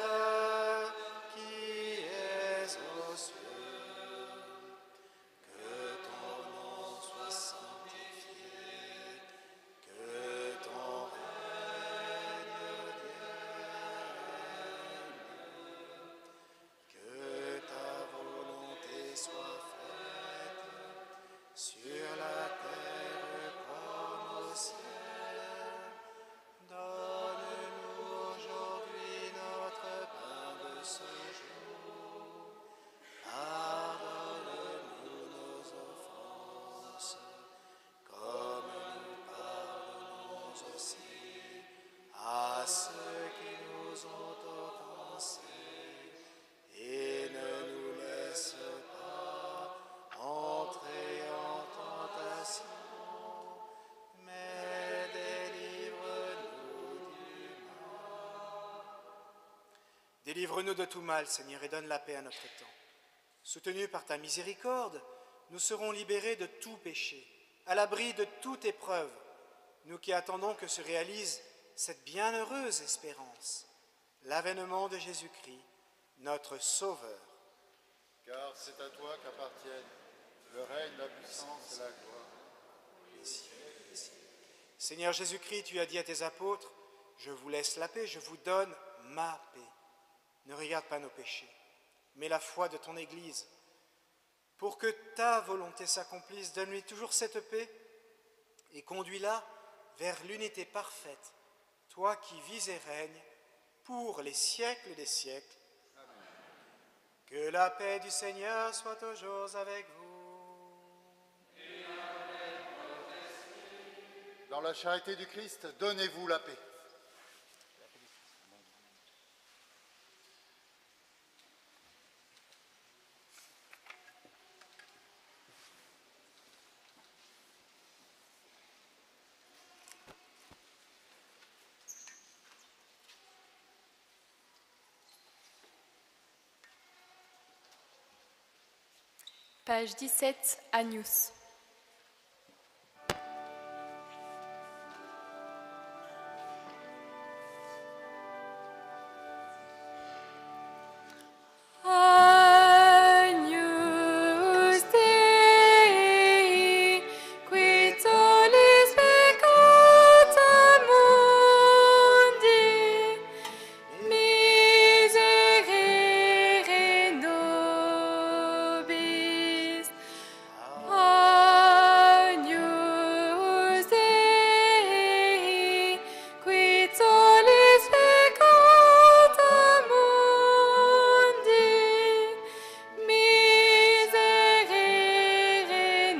qui es aux cieux, que ton nom soit sanctifié, que ton règne vienne, que ta volonté soit faite sur la terre comme au ciel. Donne-nous aujourd'hui notre Délivre-nous de tout mal, Seigneur, et donne la paix à notre temps. Soutenus par ta miséricorde, nous serons libérés de tout péché, à l'abri de toute épreuve, nous qui attendons que se réalise cette bienheureuse espérance, l'avènement de Jésus-Christ, notre Sauveur. Car c'est à toi qu'appartiennent le règne, la puissance et la gloire. Seigneur Jésus-Christ, tu as dit à tes apôtres, « Je vous laisse la paix, je vous donne ma paix. » Ne regarde pas nos péchés, mais la foi de ton Église. Pour que ta volonté s'accomplisse, donne-lui toujours cette paix et conduis-la vers l'unité parfaite, toi qui vis et règnes pour les siècles des siècles. Amen. Que la paix du Seigneur soit toujours avec vous. Et avec votre esprit. Dans la charité du Christ, donnez-vous la paix. Page 17, Agnus. Agnus Dei, qui tollis peccata mundi, miserere nobis. Agnus Dei, qui tollis peccata mundi, miserere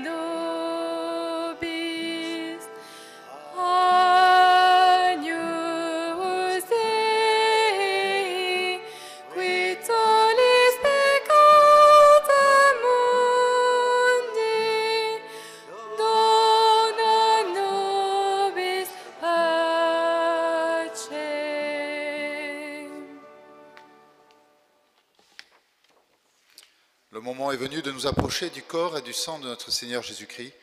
nobis. Agnus Dei, qui tollis peccata mundi, dona nobis pacem. Le moment est venu de nous approcher du corps et du sang de notre Seigneur Jésus-Christ.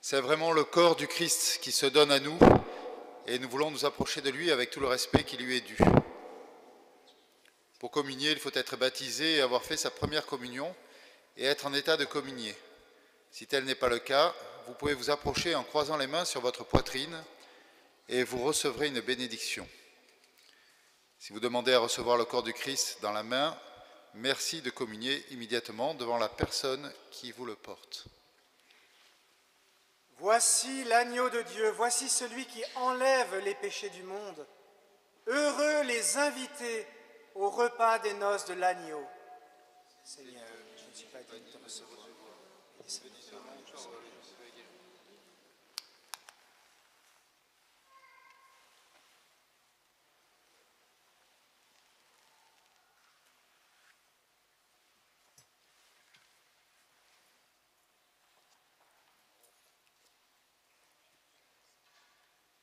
C'est vraiment le corps du Christ qui se donne à nous et nous voulons nous approcher de lui avec tout le respect qui lui est dû. Pour communier, il faut être baptisé et avoir fait sa première communion et être en état de communier. Si tel n'est pas le cas, vous pouvez vous approcher en croisant les mains sur votre poitrine et vous recevrez une bénédiction. Si vous demandez à recevoir le corps du Christ dans la main, merci de communier immédiatement devant la personne qui vous le porte. Voici l'agneau de Dieu, voici celui qui enlève les péchés du monde. Heureux les invités au repas des noces de l'agneau. Seigneur, je ne suis pas digne de te recevoir.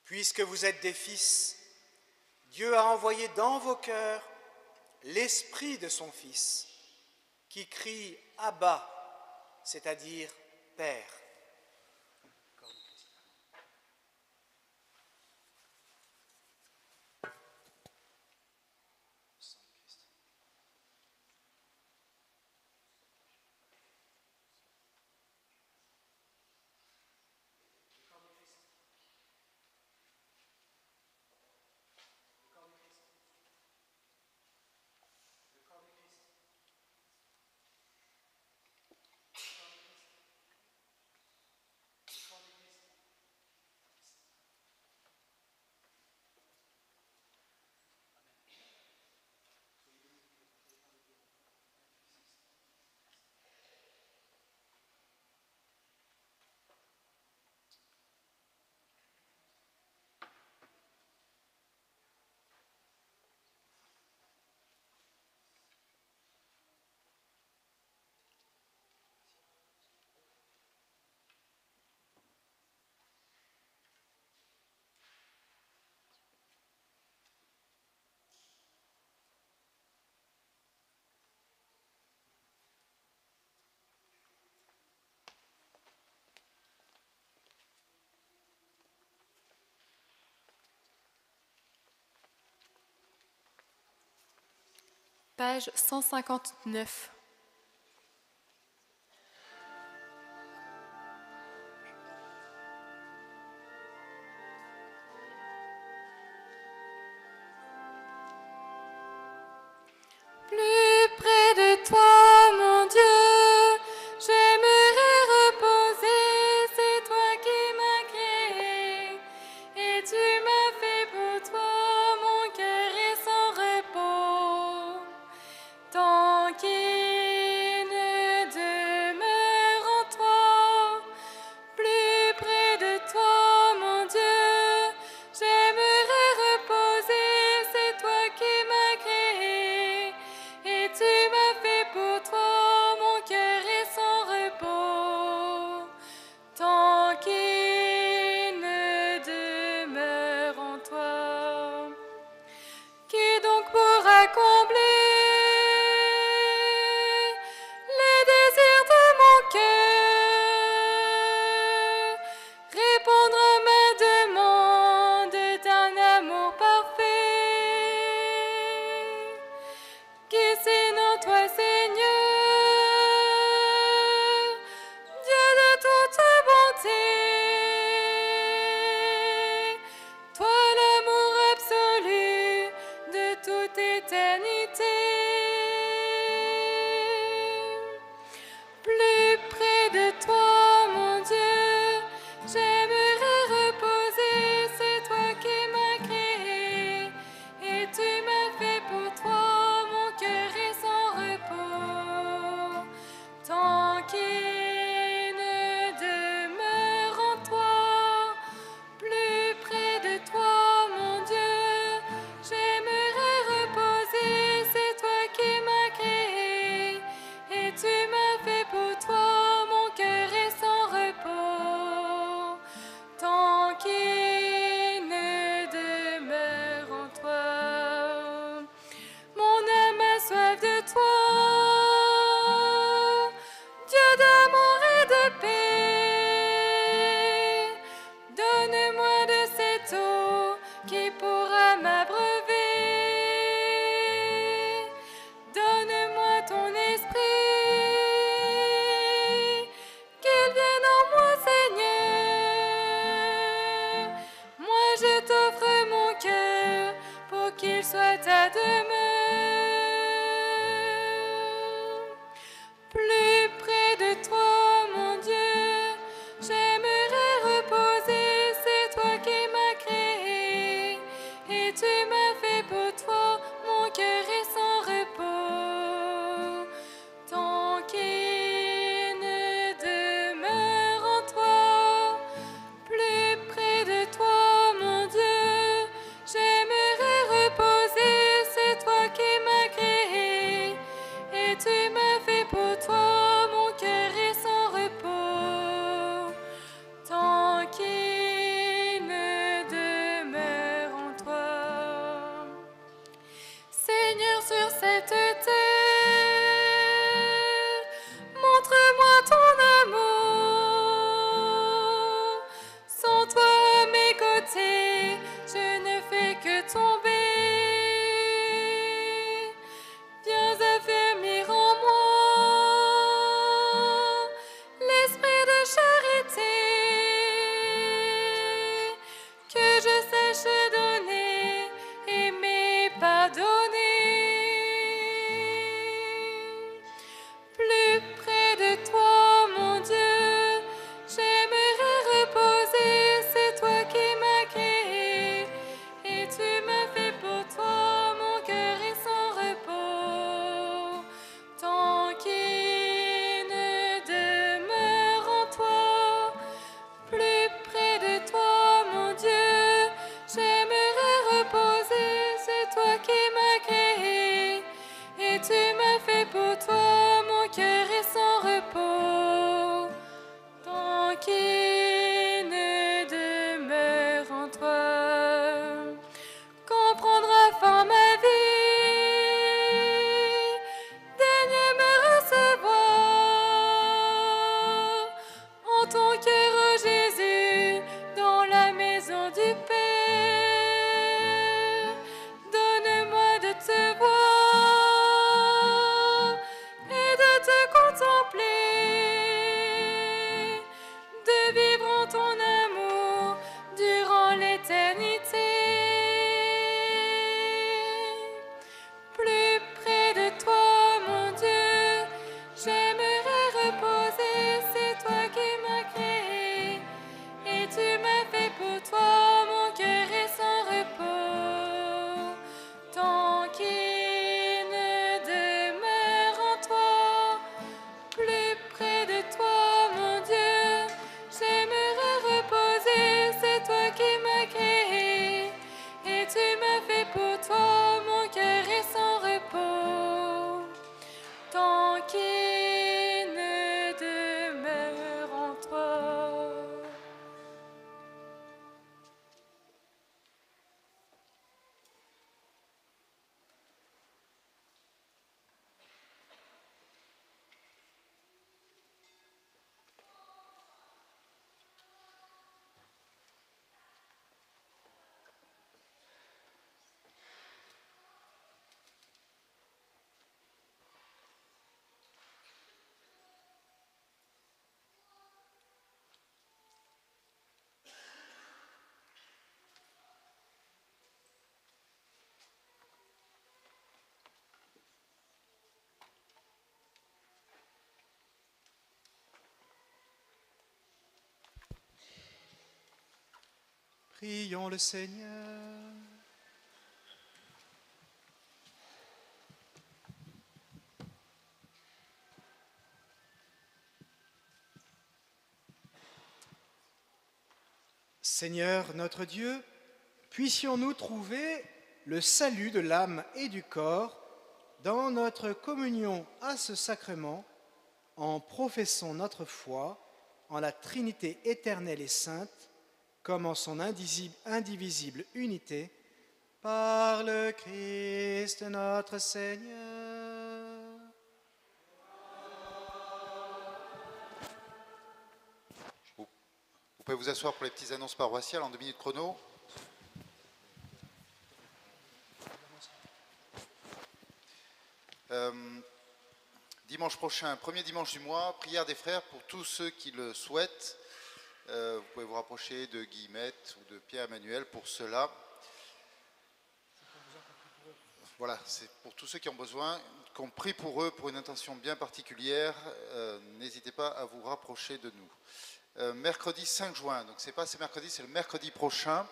Puisque vous êtes des fils, Dieu a envoyé dans vos cœurs l'Esprit de son Fils, qui crie « Abba », c'est-à-dire « Père ». page 159. Plus près de toi, mon Dieu, j'aimerais reposer, c'est toi qui m'as créé, et tu m'as fait pour toi, mon cœur est sans repos. Tant qu'il ne demeure en toi, plus près de toi, mon Dieu, j'aimerais reposer, c'est toi qui m'as créé, et tu m'as fait pour toi, mon cœur est sans repos. Tant qu'il ne demeure en toi, qui donc pourra combler les désirs de mon cœur, répondre à ma demande d'un amour parfait? Qui sinon toi, Seigneur, Dieu de toute bonté, toi l'amour absolu de toute éternité. Plus près de toi, mon Dieu, j'aimerais reposer, c'est toi qui m'as créé, et tu m'as fait pour toi, mon cœur est sans repos. Tant qu'il ne demeure en toi, plus près de toi, mon Dieu, j'aimerais reposer, c'est toi qui m'as créé, et tu m'as fait pour toi, mon cœur est sans repos. Tant qu'il ne demeure en toi, mon âme a soif de toi, Dieu d'amour et de paix. Donne-moi de cette eau qui pourra m'abreuver. Donne-moi ton esprit, qu'il vienne en moi, Seigneur. Moi je t'offre mon cœur pour qu'il soit ta demeure. Plus près de toi, mon Dieu, j'aimerais reposer, c'est toi qui m'as créé, et tu m'as fait pour toi, mon cœur est sans repos. Tant qu'il ne demeure en toi, plus près de toi, mon Dieu, j'aimerais reposer, c'est toi qui m'as créé, et tu m'as fait pour toi, mon cœur est sans repos. Tant qu'il ne demeure en toi. Seigneur, sur cette terre, montre-moi ton amour. Sans toi à mes côtés, je ne fais que tomber. Viens affermir en moi l'esprit de charité, que je sache donner, aimer, pardonner. Prions le Seigneur. Seigneur notre Dieu, puissions-nous trouver le salut de l'âme et du corps dans notre communion à ce sacrement, en professant notre foi en la Trinité éternelle et sainte, comme en son indivisible unité, par le Christ notre Seigneur. Vous pouvez vous asseoir pour les petites annonces paroissiales en 2 minutes chrono. Dimanche prochain, premier dimanche du mois, prière des frères pour tous ceux qui le souhaitent. Vous pouvez vous rapprocher de Guillemette ou de Pierre-Emmanuel pour cela. Voilà, c'est pour tous ceux qui ont besoin, qu'on prie pour eux pour une intention bien particulière. N'hésitez pas à vous rapprocher de nous. Mercredi 5 juin, donc c'est pas ce mercredi, c'est le mercredi prochain.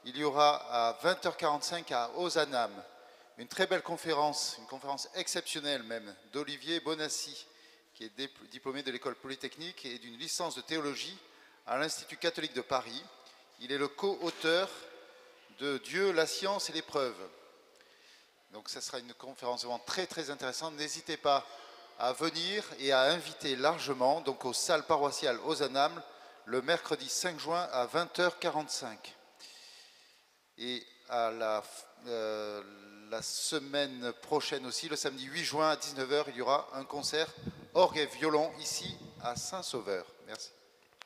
Il y aura à 20h45 à Ozanam une très belle conférence, une conférence exceptionnelle même, d'Olivier Bonassi, qui est diplômé de l'école polytechnique et d'une licence de théologie à l'Institut catholique de Paris. Il est le co-auteur de Dieu, la science et l'épreuve. Donc ça sera une conférence vraiment très très intéressante. N'hésitez pas à venir et à inviter largement donc aux salles paroissiales Ozanam le mercredi 5 juin à 20h45. Et à la semaine prochaine aussi, le samedi 8 juin à 19h, il y aura un concert orgue et violon ici à Saint-Sauveur. Merci.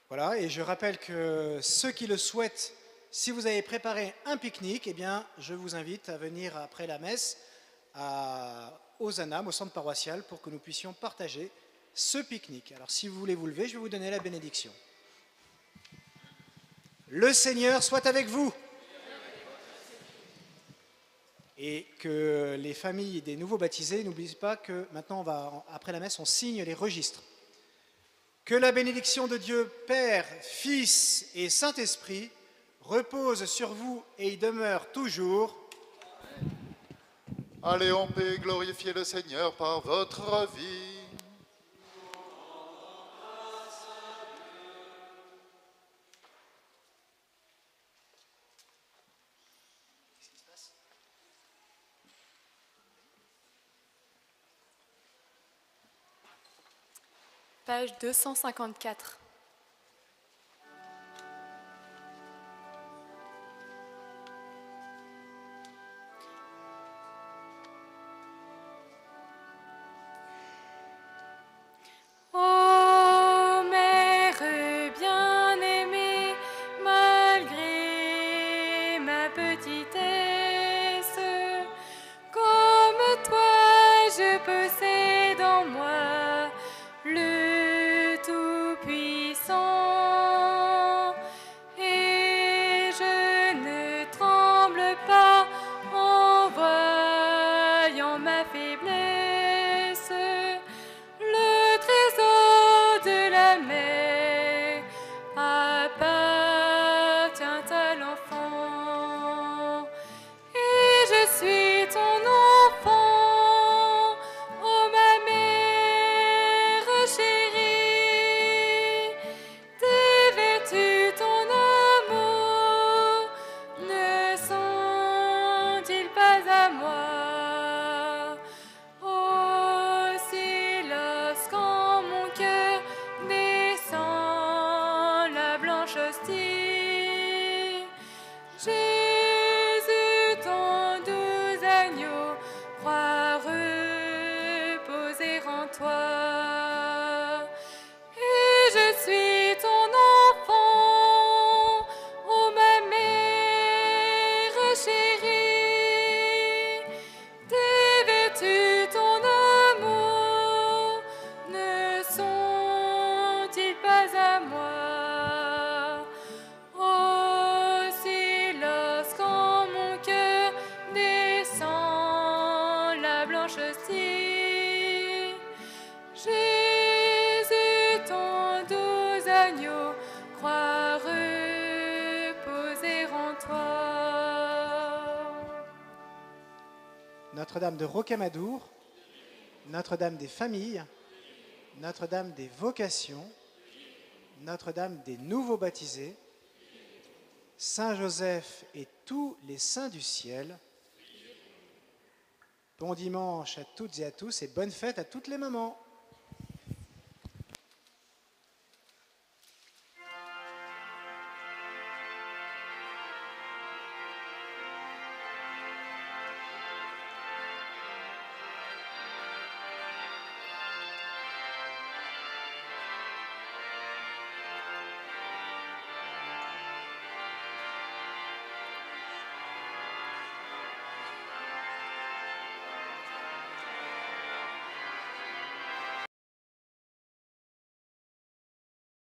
Voilà, et je rappelle que ceux qui le souhaitent, si vous avez préparé un pique-nique, eh bien, je vous invite à venir après la messe à Ozanam, au centre paroissial, pour que nous puissions partager ce pique-nique. Alors, si vous voulez vous lever, je vais vous donner la bénédiction. Le Seigneur soit avec vous. Et que les familles des nouveaux baptisés n'oublient pas que maintenant, après la messe, on signe les registres. Que la bénédiction de Dieu, Père, Fils et Saint-Esprit repose sur vous et y demeure toujours. Allez en paix, glorifiez le Seigneur par votre vie. Page 254. Ô mère bien-aimée, malgré ma petitesse, comme toi je possède en moi le Tout-Puissant, et je ne tremble pas en voyant ma faiblesse. Le trésor de la mer appartient à l'enfant, et je suis ton enfant, ô ma mère chérie. Tes vertus, ton amour, ne sont-ils pas à moi? Aussi lorsqu'en mon cœur descend la blanche hostie, Jésus, ton doux agneau, crois reposer en toi. Et je suis ton enfant, ô ma mère chérie. Tes vertus, ton amour, ne sont-ils pas à moi? Aussi lorsqu'en mon cœur descend la blanche hostie, Jésus, ton doux agneau, crois reposer Notre-Dame de Rocamadour, Notre-Dame des familles, Notre-Dame des vocations, Notre-Dame des nouveaux baptisés, Saint Joseph et tous les saints du ciel. Bon dimanche à toutes et à tous et bonne fête à toutes les mamans.